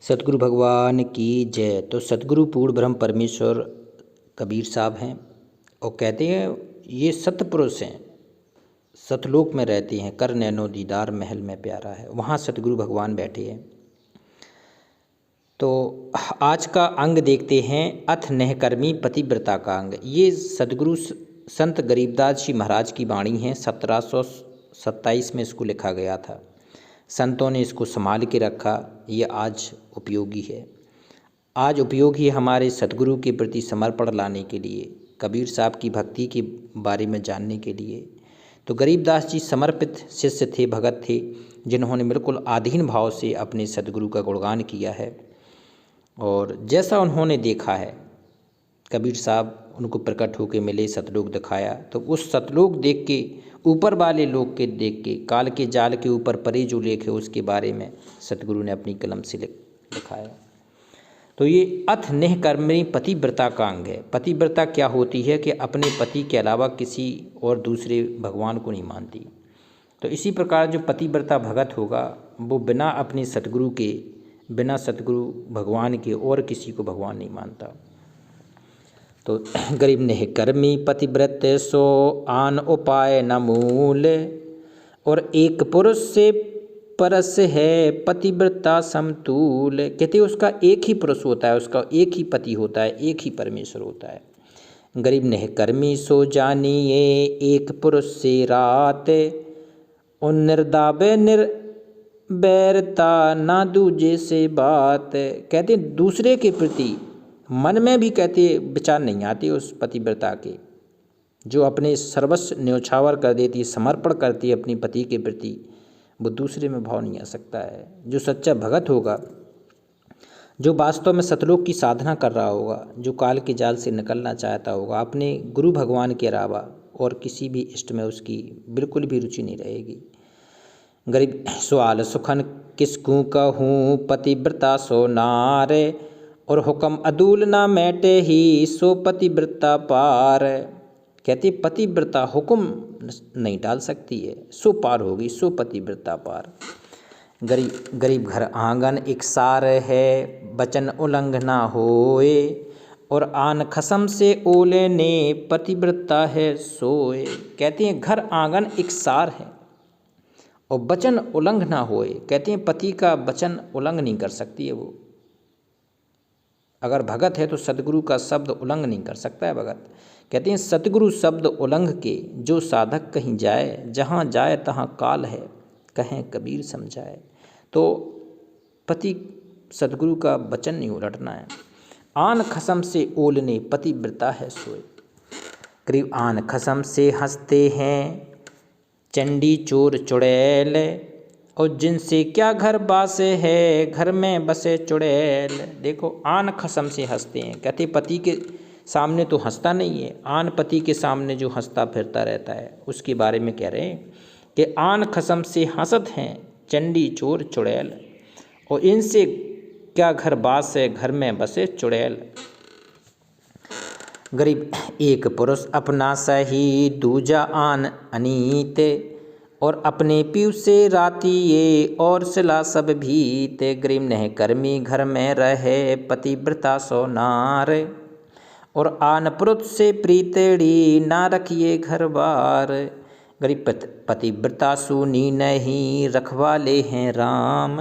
सतगुरु भगवान की जय। तो सतगुरु पूर्ण ब्रह्म परमेश्वर कबीर साहब हैं और कहते हैं ये सतपुरुष हैं, सतलोक में रहते हैं, कर नैनो दीदार महल में प्यारा है। वहाँ सतगुरु भगवान बैठे हैं। तो आज का अंग देखते हैं, अथ नहकर्मी पतिव्रता का अंग। ये सतगुरु संत गरीबदास जी महाराज की वाणी है। 1727 में इसको लिखा गया था। संतों ने इसको संभाल के रखा। ये आज उपयोगी है। आज उपयोगी है हमारे सतगुरु के प्रति समर्पण लाने के लिए, कबीर साहब की भक्ति के बारे में जानने के लिए। तो गरीबदास जी समर्पित शिष्य थे, भगत थे, जिन्होंने बिल्कुल आधीन भाव से अपने सतगुरु का गुणगान किया है। और जैसा उन्होंने देखा है, कबीर साहब उनको प्रकट होकर मिले, सतलोक दिखाया, तो उस सतलोक देख के, ऊपर वाले लोक के देख के, काल के जाल के ऊपर परे जो लेख है उसके बारे में सतगुरु ने अपनी कलम से लिखाया। तो ये अथ निहकर्मी पतिव्रता का अंग है। पतिव्रता क्या होती है कि अपने पति के अलावा किसी और दूसरे भगवान को नहीं मानती। तो इसी प्रकार जो पतिव्रता भगत होगा वो बिना अपने सतगुरु के, बिना सतगुरु भगवान के और किसी को भगवान नहीं मानता। तो गरीब निहकर्मी पतिव्रत सो आन उपाय न मूल, और एक पुरुष से परस है पतिव्रता समतूल। कहते उसका एक ही पुरुष होता है, उसका एक ही पति होता है, एक ही परमेश्वर होता है। गरीब निहकर्मी सो जानिए एक पुरुष से रात, उन निर्दावे निर्बैरता ना दूजे से बात। कहते दूसरे के प्रति मन में भी कहते विचार नहीं आते उस पतिव्रता के, जो अपने सर्वस्व न्योछावर कर देती है, समर्पण करती है अपनी पति के प्रति, वो दूसरे में भाव नहीं आ सकता है। जो सच्चा भगत होगा, जो वास्तव में सतलोक की साधना कर रहा होगा, जो काल के जाल से निकलना चाहता होगा, अपने गुरु भगवान के अलावा और किसी भी इष्ट में उसकी बिल्कुल भी रुचि नहीं रहेगी। गरीब सवाल सुखन किसकू कहूँ पतिव्रता सो नार, और हुक्म अदूल ना मैटे ही सो पतिव्रता पार। कहते पतिव्रता हुक्म नहीं डाल सकती है, सो पार होगी, सो पतिव्रता पार। गरीब घर आंगन एक सार है, वचन उल्लंघना होए, और आन खसम से ओले ने पतिव्रता है सोए। कहते हैं घर आंगन एक सार है और वचन उल्लंघना होए। कहते हैं पति का वचन उल्लंघन नहीं कर सकती है वो। अगर भगत है तो सतगुरु का शब्द उल्लंघन नहीं कर सकता है भगत। कहते हैं सतगुरु शब्द उल्लंघ के जो साधक कहीं जाए, जहाँ जाए तहाँ काल है, कहें कबीर समझाए। तो पति सतगुरु का वचन नहीं उलटना है। आन खसम से ओलने पतिव्रता है सोए। करीब आन खसम से हंसते हैं चंडी चोर चुड़ैल, और जिनसे क्या घर बासे है घर में बसे चुड़ैल। देखो आन खसम से हंसते हैं, कहते पति के सामने तो हंसता नहीं है, आन पति के सामने जो हंसता फिरता रहता है उसके बारे में कह रहे हैं कि आन खसम से हंसत हैं चंडी चोर चुड़ैल, और इनसे क्या घर बास है घर में बसे चुड़ैल। गरीब एक पुरुष अपना सही दूजा आन अनीत, और अपने पीव से राती ये और सिला सब भीत। गरीब निहकर्मी घर में रहे पतिव्रता सो नार, और आन पुरुष से प्रीतड़ी ना रखिए घर बार। गरीब पतिव्रता सूनी नहीं रखवाले हैं राम।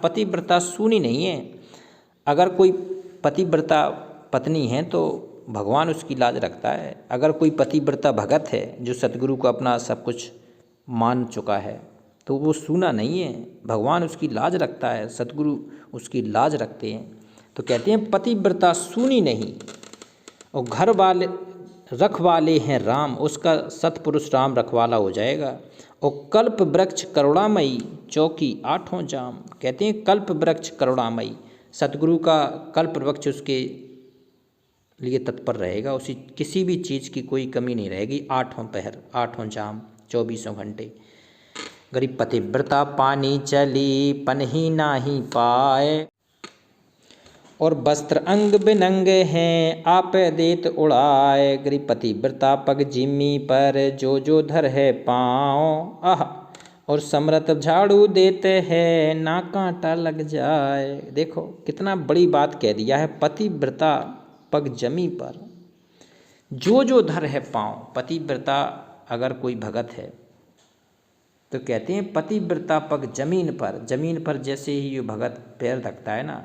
पतिव्रता सूनी नहीं है। अगर कोई पतिव्रता पत्नी है तो भगवान उसकी लाज रखता है। अगर कोई पतिव्रता भगत है जो सतगुरु को अपना सब कुछ मान चुका है तो वो सूना नहीं है, भगवान उसकी लाज रखता है, सतगुरु उसकी लाज रखते हैं। तो कहते हैं पतिव्रता सूनी नहीं, और घर वाले रखवाले हैं राम, उसका सतपुरुष राम रखवाला हो जाएगा। और कल्प वृक्ष करुणामयी चौकी आठों जाम। कहते हैं कल्प वृक्ष करुणामयी, सतगुरु का कल्प वृक्ष उसके लिए तत्पर रहेगा, उसी किसी भी चीज़ की कोई कमी नहीं रहेगी। आठों पहर आठों जाम 24 घंटे। गरीब पतिव्रता पानी चली पन ही नाही पाए, और वस्त्र अंग बिनंगे हैं आप देत उड़ाए। गरीब पतिव्रता पग जिमी पर जो जो धर है पाँव, और समरथ झाड़ू देते हैं ना कांटा लग जाए। देखो कितना बड़ी बात कह दिया है, पतिव्रता पग जमी पर जो जो धर है पाँव। पतिव्रता अगर कोई भगत है तो कहते हैं पतिव्रता पग जमीन पर जैसे ही ये भगत पैर रखता है ना,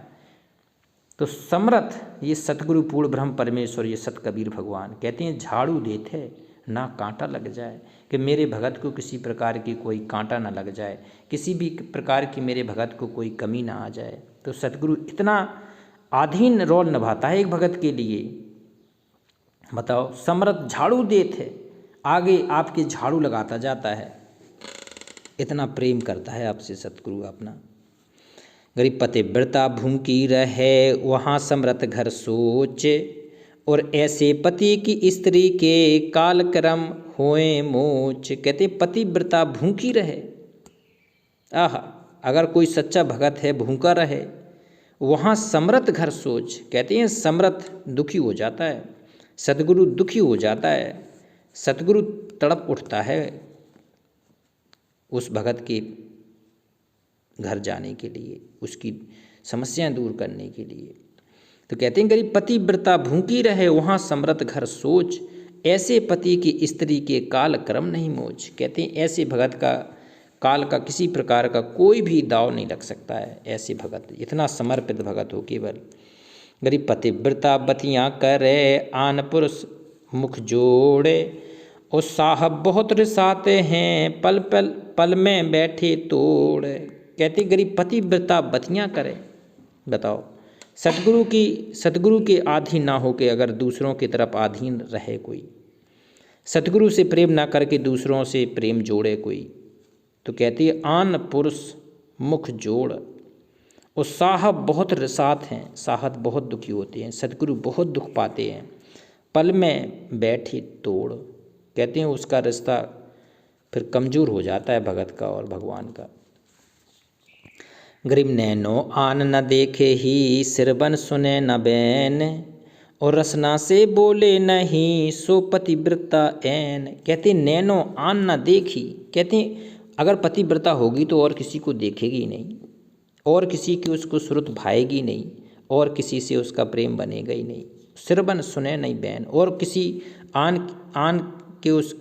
तो समरथ ये सतगुरु पूर्ण ब्रह्म परमेश्वर, ये सत कबीर भगवान कहते हैं झाड़ू देते ना कांटा लग जाए, कि मेरे भगत को किसी प्रकार की कोई कांटा ना लग जाए, किसी भी प्रकार की मेरे भगत को कोई कमी ना आ जाए। तो सतगुरु इतना आधीन रोल निभाता है एक भगत के लिए। बताओ, समरथ झाड़ू देते, आगे आपके झाड़ू लगाता जाता है, इतना प्रेम करता है आपसे सतगुरु अपना। गरीब पतिव्रता भूखी रहे वहाँ समरथ घर सोच, और ऐसे पति की स्त्री के कालक्रम होए मोच। कहते पतिव्रता भूखी रहे, आहा, अगर कोई सच्चा भगत है भूखा रहे, वहाँ समरथ घर सोच। कहते हैं समरथ दुखी हो जाता है, सतगुरु दुखी हो जाता है, सतगुरु तड़प उठता है उस भगत के घर जाने के लिए, उसकी समस्याएं दूर करने के लिए। तो कहते हैं गरीब पतिव्रता भूखी रहे वहाँ समरथ घर सोच, ऐसे पति की स्त्री के काल क्रम नहीं मोच। कहते हैं ऐसे भगत का काल का किसी प्रकार का कोई भी दाव नहीं लग सकता है। ऐसे भगत, इतना समर्पित भगत हो केवल। गरीब पतिव्रता बतियाँ करे आन पुरुष मुख जोड़े, और साहब बहुत रिसाते हैं पल पल पल में बैठे तोड़। कहते गरीब पतिव्रता बतियाँ करे। बताओ, सतगुरु के अधीन ना होके अगर दूसरों की तरफ अधीन रहे कोई, सतगुरु से प्रेम ना करके दूसरों से प्रेम जोड़े कोई, तो कहती है आन पुरुष मुख जोड़, और साहब बहुत रसात हैं, साहब बहुत दुखी होते हैं, सतगुरु बहुत दुख पाते हैं, पल में बैठी तोड़। कहते हैं उसका रिश्ता फिर कमज़ोर हो जाता है भगत का और भगवान का। गरीब नैनो आन न देखे ही सिरबन सुने न बैन, और रसना से बोले नहीं सो पतिव्रता ऐन। कहते नैनो आन न देखी, कहते अगर पतिव्रता होगी तो और किसी को देखेगी नहीं, और किसी की उसको सुरत भाएगी नहीं, और किसी से उसका प्रेम बनेगा ही नहीं। सिरबन सुने नहीं बैन, और किसी आन के उस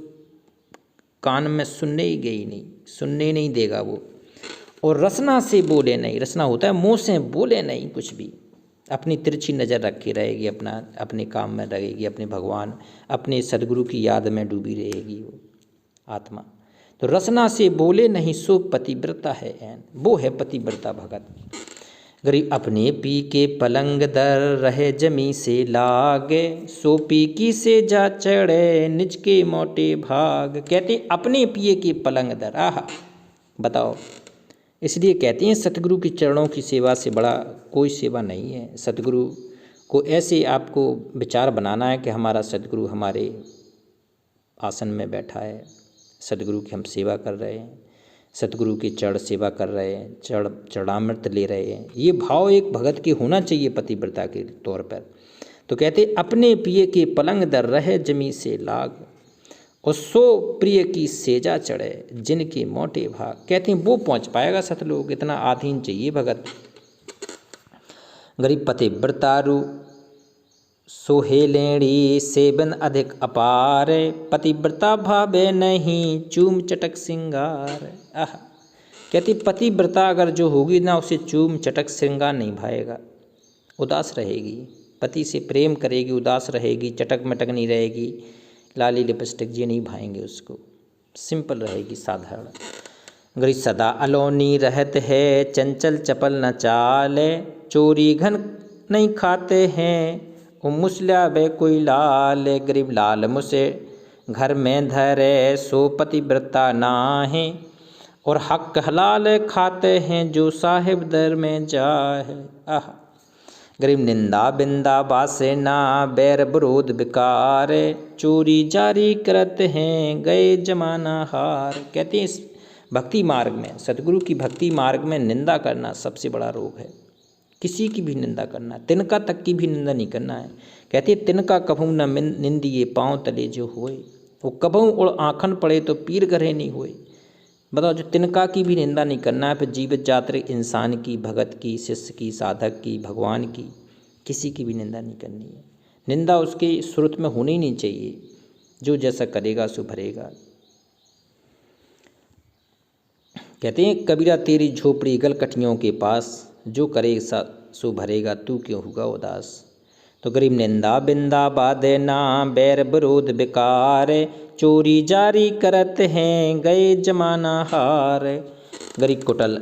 कान में सुनने ही गई नहीं, सुनने नहीं देगा वो। और रसना से बोले नहीं, रसना होता है मुँह से बोले नहीं कुछ भी, अपनी तिरछी नज़र रखे रहेगी, अपने काम में रहेगी, अपने भगवान अपने सदगुरु की याद में डूबी रहेगी वो आत्मा। तो रसना से बोले नहीं सो पतिव्रता है ऐन, वो है पतिव्रता भगत। गरीब अपने पी के पलंग दर रहे जमी से लागे, सो पी की से जा चढ़े निज के मोटे भाग। कहते अपने पिए के पलंग दर, आहा, बताओ, इसलिए कहते हैं सतगुरु के चरणों की सेवा से बड़ा कोई सेवा नहीं है। सतगुरु को ऐसे आपको विचार बनाना है कि हमारा सतगुरु हमारे आसन में बैठा है, सतगुरु की हम सेवा कर रहे हैं, सतगुरु की चढ़ सेवा कर रहे हैं, चढ़ामृत ले रहे हैं। ये भाव एक भगत के होना चाहिए पतिव्रता के तौर पर। तो कहते अपने पिए के पलंग दर रहे जमी से लाग, और सो प्रिय की सेजा चढ़े जिनके मोटे भाग। कहते हैं वो पहुंच पाएगा सतलोक, इतना आधीन चाहिए भगत। गरीब पतिव्रतारु सोहेलेणी सेबन अधिक अपार, पतिव्रता भावे नहीं चूम चटक श्रृंगार। आह, कहती पतिव्रता अगर जो होगी ना, उसे चूम चटक श्रृंगार नहीं भाएगा, उदास रहेगी, पति से प्रेम करेगी, उदास रहेगी, चटक मटक नहीं रहेगी, लाली लिपस्टिक ये नहीं भाएंगे उसको, सिंपल रहेगी, साधारण। गरीब सदा अलोनी रहत है चंचल चपल न चाले, चोरी घन नहीं खाते हैं ओ मुसल्या बे कोई लाल। गरीब लाल मुसे घर में धरे सो पतिव्रता नाहे, और हक हलाल खाते हैं जो साहिब दर में जाए। आह, गरीब निंदा बिंदा बासे ना बैर विरोध विकार, चोरी जारी करते हैं गए जमाना हार। कहते हैं इस भक्ति मार्ग में, सतगुरु की भक्ति मार्ग में निंदा करना सबसे बड़ा रोग है। किसी की भी निंदा करना, तिनका तक की भी निंदा नहीं करना है। कहते हैं तिनका कभू न निंदिए पाँव तले जो होए, वो कभू और आँखन पड़े तो पीर गरे नहीं होए। बताओ, जो तिनका की भी निंदा नहीं करना है, फिर जीवित जात्री इंसान की, भगत की, शिष्य की, साधक की, भगवान की, किसी की भी निंदा नहीं करनी है। निंदा उसके श्रुत में होनी ही नहीं चाहिए। जो जैसा करेगा सो भरेगा। कहते हैं कबीरा तेरी झोपड़ी गलकटियों के पास, जो करे सो भरेगा, तू क्यों होगा उदास। तो गरीब निंदा बिंदा बाधे ना, बैर विरोध बेकार, चोरी जारी करत हैं गए जमाना हार। गरीब कुटल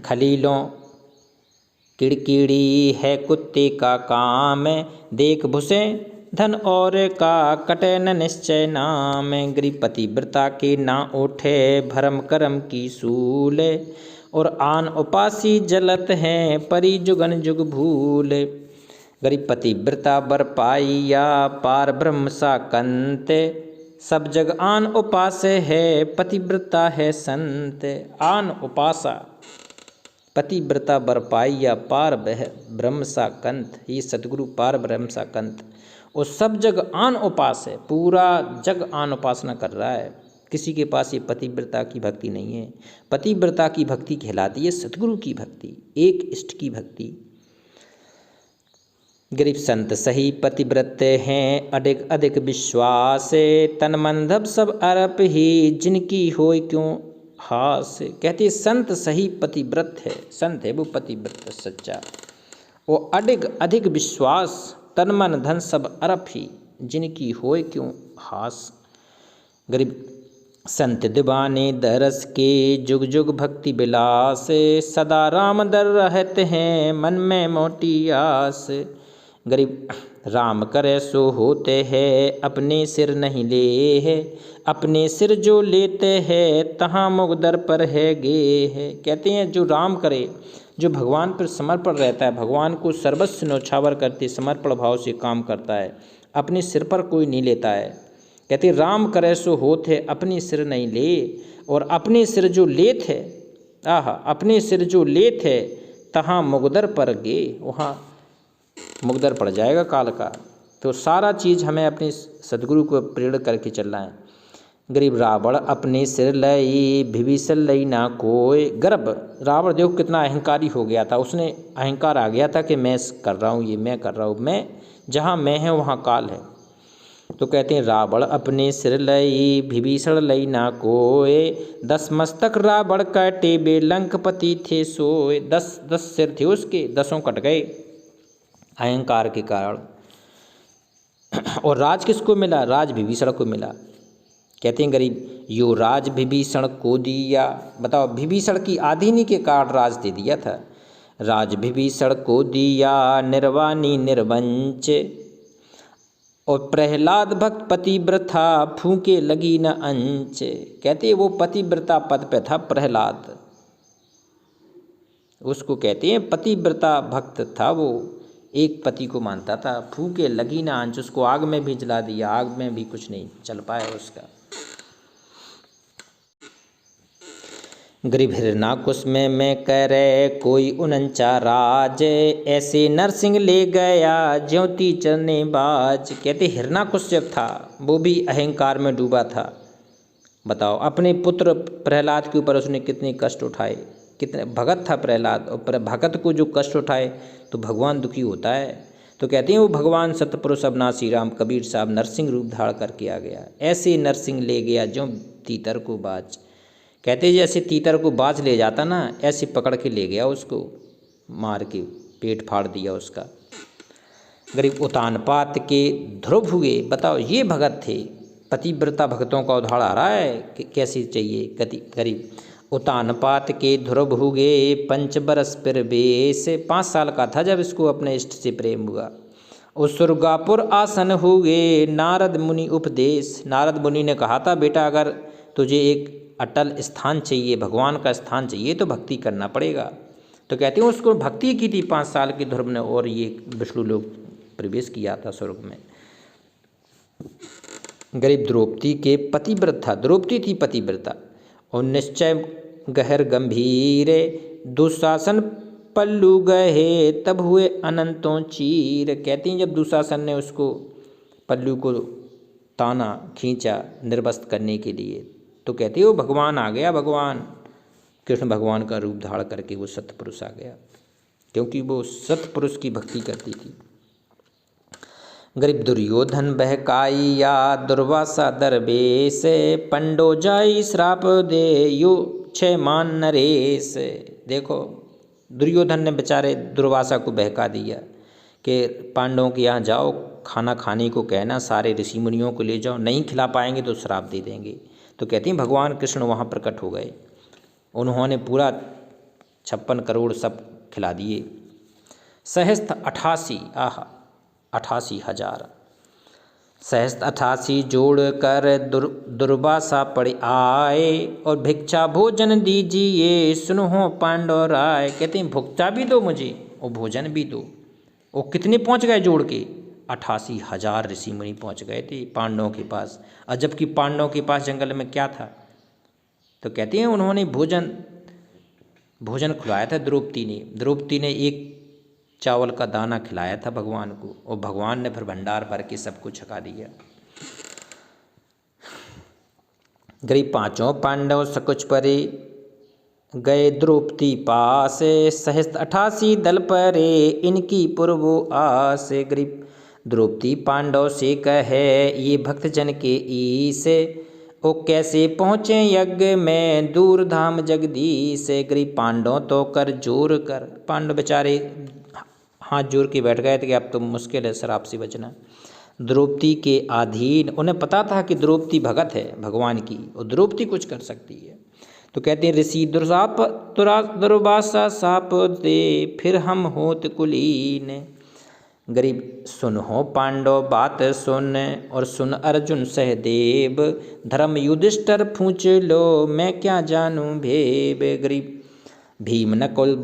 खलीलों किड़किड़ी है कुत्ते का काम, देख भुसे धन और का कटे न निश्चय नाम। गरीब पतिव्रता के ना उठे भरम करम की सूल, और आन उपासी जलत हैं परी जुगन जुग भूल। गरीब पतिव्रता बर पाइया पार ब्रह्म सा कंत, सब जग आन उपास है पतिव्रता है संत। आन उपासा पतिव्रता बर पाइया पार ब्रह्म सा कंत, ये सतगुरु पार ब्रह्म सा कंत। और सब जग आन उपास है, पूरा जग आन उपासना कर रहा है। किसी के पास ये पतिव्रता की भक्ति नहीं है। पतिव्रता की भक्ति कहलाती है सतगुरु की भक्ति, एक इष्ट की भक्ति। गरीब संत सही पतिव्रत हैं अधिक अधिक विश्वास, तन मन धब सब अरप ही जिनकी होय क्यों हास। कहते संत सही पतिव्रत है, संत है वो पतिव्रत सच्चा। वो अधिक अधिक विश्वास, तन मन धन सब अरप ही जिनकी होय क्यों हास। गरीब संत दीवाने दरस के जुग जुग भक्ति विलास, सदा राम दर रहते हैं मन में मोटी आस। गरीब राम करे सो होते हैं अपने सिर नहीं ले है, अपने सिर जो लेते हैं तहाँ मुगदर पर है गे है। कहते हैं जो राम करे, जो भगवान पर समर्पण रहता है, भगवान को सर्वस्व न्यौछावर करते समर्पण भाव से काम करता है, अपने सिर पर कोई नहीं लेता है। कहते राम करे सो होते अपने सिर नहीं ले, और अपने सिर जो लेत है, अपने सिर जो लेत है तहाँ मुगदर पर गे, वहाँ मुगदर पड़ जाएगा काल का। तो सारा चीज़ हमें अपने सदगुरु को प्रेरित करके चलना है। गरीब रावण अपने सिर लई विभीषण लई ना कोय। गर्भ रावण देखो कितना अहंकारी हो गया था, उसने अहंकार आ गया था कि मैं कर रहा हूँ, ये मैं कर रहा हूँ, मैं जहाँ मैं है वहाँ काल है। तो कहते हैं रावण अपने सिर लई विभीषण लई ना कोय, 10 मस्तक रावण कटे बे लंकपति थे सोए। 10 सिर थे उसके, 10 कट गए अहंकार के कारण। और राज किसको मिला? राज विभीषण को मिला। कहते हैं गरीब यो राज विभीषण को दिया। बताओ, विभीषण की आधीनी के कारण राज दे दिया था। राज विभीषण को दिया निर्वाणी निर्वंच, और प्रहलाद भक्त पतिव्रता फूके लगी न अंच। कहते वो पतिव्रता पद पे था प्रहलाद, उसको कहते हैं पतिव्रता भक्त था। वो एक पति को मानता था। फूके लगी ना अंच, उसको आग में भी जला दिया, आग में भी कुछ नहीं चल पाया उसका। गरीब हिरनाकुश में मैं करे कोई 49 राज, ऐसे नरसिंह ले गया ज्योति चरने बाज। कहते हिरनाकुश जब था वो भी अहंकार में डूबा था। बताओ, अपने पुत्र प्रहलाद के ऊपर उसने कितने कष्ट उठाए। कितने भगत था प्रहलाद, और भगत को जो कष्ट उठाए तो भगवान दुखी होता है। तो कहते हैं वो भगवान सतपुरुष अविनाशी राम कबीर साहब नरसिंह रूप धारण करके आ गया। ऐसे नरसिंह ले गया जो तीतर को बाज। कहते जैसे तीतर को बाज ले जाता ना, ऐसे पकड़ के ले गया उसको, मार के पेट फाड़ दिया उसका। गरीब उतान पात के ध्रुव हुए। बताओ, ये भगत थे। पतिव्रता भक्तों का उदाहरण आ रहा है कि कैसी चाहिए। गरीब उतान पात के ध्रुव हुए 5 बरस फिर बेस। 5 साल का था जब इसको अपने इष्ट से प्रेम हुआ। उस सुरगापुर आसन हुए नारद मुनि उपदेश। नारद मुनि ने कहा था बेटा, अगर तुझे एक अटल स्थान चाहिए, भगवान का स्थान चाहिए, तो भक्ति करना पड़ेगा। तो कहते हैं उसको भक्ति की थी 5 साल के ध्रुव ने, और ये विष्णु लोग प्रवेश किया था स्वर्ग में। गरीब द्रौपदी के पतिव्रत था। द्रौपदी थी पतिव्रता, और निश्चय गहर गंभीर, दुशासन पल्लू गए तब हुए अनंतों चीर। कहती हैं जब दुशासन ने उसको पल्लू को ताना खींचा निर्वस्त करने के लिए, तो कहते हो भगवान आ गया, भगवान कृष्ण भगवान का रूप धारण करके वो सतपुरुष आ गया, क्योंकि वो सतपुरुष की भक्ति करती थी। गरीब दुर्योधन बहकाई या दुर्वासा दरबेश, पंडो जाई श्राप दे यु छह मान नरेश। देखो दुर्योधन ने बेचारे दुर्वासा को बहका दिया कि पांडवों के यहाँ जाओ, खाना खाने को कहना, सारे ऋषि मुनियों को ले जाओ, नहीं खिला पाएंगे तो श्राप दे देंगे। तो कहते हैं भगवान कृष्ण वहाँ प्रकट हो गए, उन्होंने पूरा 56 करोड़ सब खिला दिए। सहस्त्र 88, 88,000 सहस्त्र 88 जोड़ कर दुर्वासा पड़ आए, और भिक्षा भोजन दीजिए सुनो पांडव राय। कहते हैं भुक्ता भी दो मुझे और भोजन भी दो। वो कितने पहुंच गए जोड़ के? 88,000 ऋषि मुनि पहुंच गए थे पांडवों के पास। और जबकि पांडवों के पास जंगल में क्या था? तो कहते हैं उन्होंने भोजन खिलाया था द्रौपदी ने एक चावल का दाना खिलाया था भगवान को, और भगवान ने फिर भंडार भर के सबको छका दिया। गरीब पांचों पांडव सकुच परे गए द्रौपदी पास, सहस्त्र 88 दल परे इनकी पूर्वो आस। गरीब द्रौपदी पांडव से कहे ये भक्तजन के ईस, ओ कैसे पहुँचे यज्ञ में दूर धाम जगदीश। गरीब पांडव तो कर जोर कर, पांडव बेचारे हाथ जोड़ के बैठ गए थे कि अब तो मुश्किल है श्राप से बचना। द्रौपदी के अधीन, उन्हें पता था कि द्रौपदी भगत है भगवान की और द्रौपदी कुछ कर सकती है। तो कहते हैं ऋषि दुर्वासा साप दे फिर हम होत कुलीन। गरीब सुन हो पांडव बात सुन, और सुन अर्जुन सहदेव, धर्म युधिष्ठिर पूछ लो मैं क्या जानूं भेब। गरीब भीम नकुल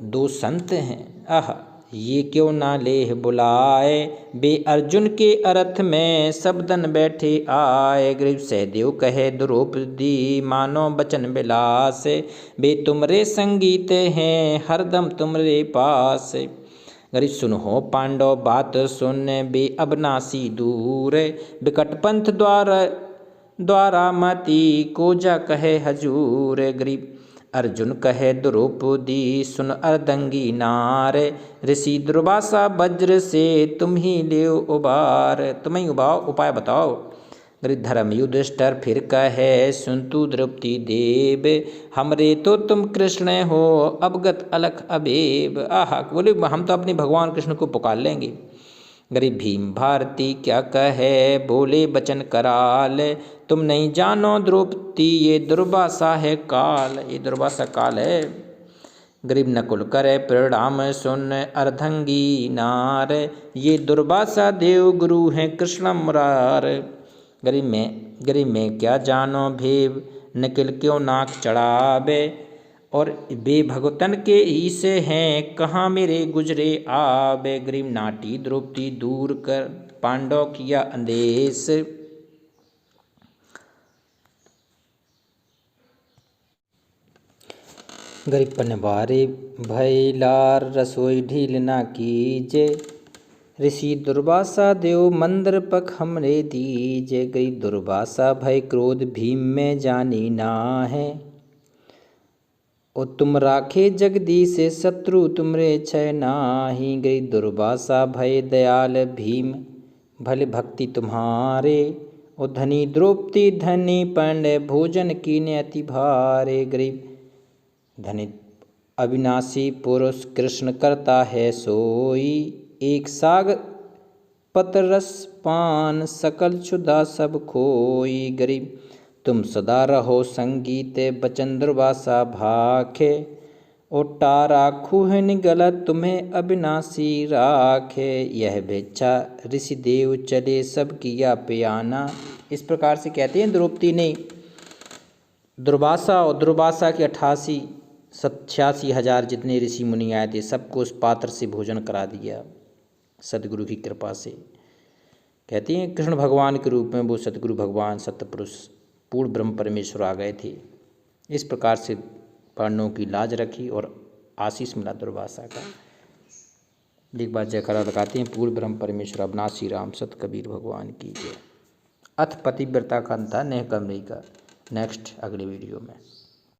दो संत हैं, आह ये क्यों ना ले बुलाए, बे अर्जुन के अर्थ में सबदन बैठे आए। गरीब सहदेव कहे द्रौपदी मानो बचन बिलास, बे तुमरे संगीत हैं हरदम तुमरे पास। गरीब सुनो पांडव बात सुन, बे अबनासी दूर, बिकट पंथ द्वारा मती कोजा कहे हजूर। गरीब अर्जुन कहे द्रौपदी सुन अर्दंगी नार, ऋषि दुर्वासा वज्र से तुम ही ले उबार। तुम ही उपाय बताओ। गरीब धर्म युधिष्ठिर फिर कहे सुन तू द्रौपदी देव, हमरे तो तुम कृष्ण हो अवगत अलख अबेब। आहा बोले हम तो अपने भगवान कृष्ण को पुकार लेंगे। गरीब भीम भारती क्या कहे बोले बचन कराल, तुम नहीं जानो द्रौपदी ये दुर्वासा है काल, ये दुर्वासा काल है। गरीब नकुल करे प्रणाम सुन अर्धंगी नार, ये दुर्वासा देव गुरु हैं कृष्ण मुरार। गरीब में क्या जानो भेब, नकिल क्यों नाक चढ़ावे, और बे भगतन के ही से हैं कहाँ मेरे गुजरे आबे। गरीब नाटी द्रौपदी दूर कर पांडव किया अंदेश, गरीब पनवारे भय लार रसोई ढील ना कीजे, ऋषि दुर्वासा देव मंदिर पक हमरे दीजे। गरीब दुर्वासा भय क्रोध भीम में जानी ना है, ओ तुम राखे जगदीश शत्रु तुमरे छय नाही। गई दुर्वासा भय दयाल भीम भले भक्ति तुम्हारे, ओ धनी द्रौपदी धनी पांडे भोजन कीने अति भारे। गरीब धनी अविनाशी पुरुष कृष्ण करता है सोई, एक साग पतरस पान सकल क्षुधा सब खोई। गरीब तुम सदा रहो संगीत बचन दुर्वासा भाखे, ओ टारा खूहन गलत तुम्हें अविनाशी राखे। यह भिक्षा ऋषि देव चले सब किया पियाना। इस प्रकार से कहते हैं द्रौपदी ने दुर्वासा और दुर्वासा के 88,86,000 जितने ऋषि मुनि आए थे सबको उस पात्र से भोजन करा दिया सदगुरु की कृपा से। कहते हैं कृष्ण भगवान के रूप में वो सदगुरु भगवान सत्यपुरुष पूर्ण ब्रह्म परमेश्वर आ गए थे। इस प्रकार से पांडवों की लाज रखी और आशीष मिला दुर्वासा का। एक बार जयकारा लगाते हैं पूर्ण ब्रह्म परमेश्वर अविनाशी राम सत कबीर भगवान की जय। अथ पतिव्रता का अंत नेह कमरी का। नेक्स्ट अगली वीडियो में।